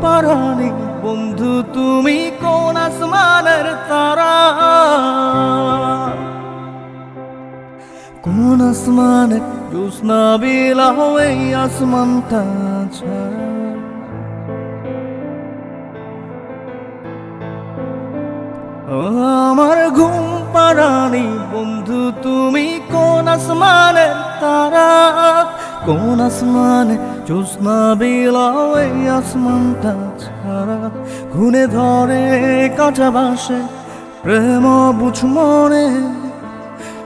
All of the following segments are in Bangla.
পারানি বন্ধু তুমি কোন আসমানের তারা, কোন আসমানে জ্যোৎস্না বিলাও এই আসমানটা ছাড়া। আমার ঘুম পারানি বন্ধু তুমি কোন আসমানের তারা, কোন আসমানে জ্যোৎস্না বিলাও এই আসমানটা ছাড়া। ঘুনে ধরে কাঁচা বাসে প্রেম বুঝ মনে,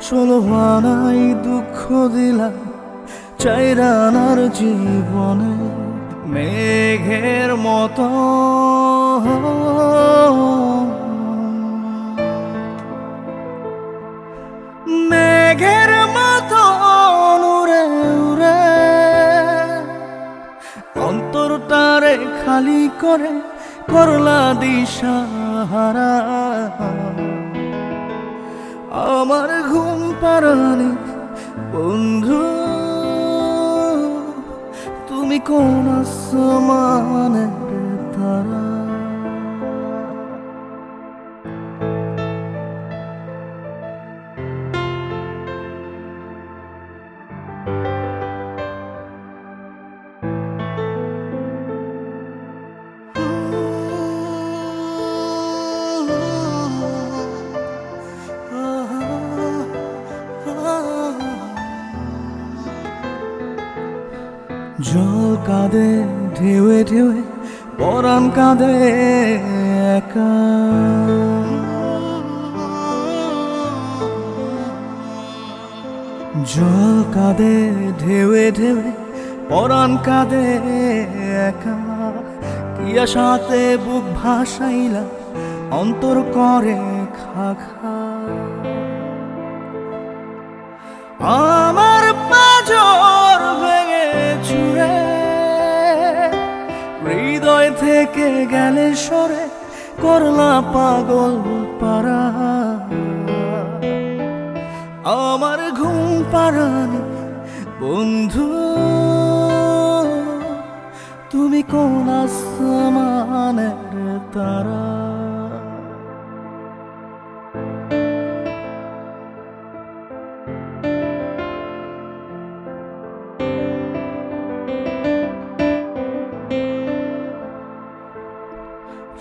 16 আনাই দুঃখ দিলা চাইরানার জীবনে। মেঘের মতো মেঘের মতো উড়ে উড়ে অন্তরটারে খালি করে করলা দিশাহারা। আমার ঘুম পারানি বন্ধু তুমি কোন আসমানের তারা। জল কাঁদে ঢেউে ঢেউে পরাণ কাঁদে একা, জল কাঁদে ঢেউে ঢেউে পরাণ কাঁদে একা। কি আশাতে বুক ভাসাইলা অন্তর করে খা খা। আমার পাঁজর ভেঙে চুরে হৃদয় থেকে গেলে সরে করলা পাগল পারা। আমার ঘুম পারানি বন্ধু তুমি কোন আসমানের তারা।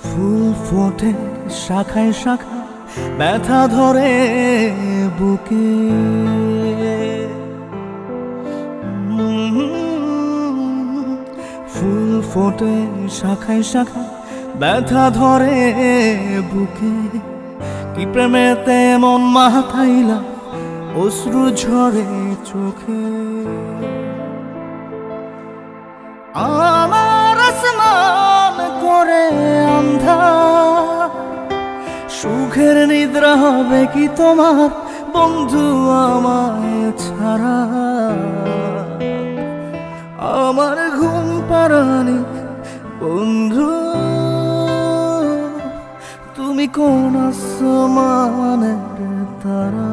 ফুল ফোটে শাখায় শাখা ব্যথা ধরে বুকে, ফুল ফোটে শাখায় শাখা ব্যথা ধরে বুকে। কি প্রেমেতে মন মাতাইলা অশ্রু ঝরে চোখে। আমার আসমান করে আন্ধার, সুখের নিদ্রা হবে কি তোমার বন্ধু আমায় ছাড়া। আমার ঘুম পারানি বন্ধু তুমি কোন আসমানের তারা।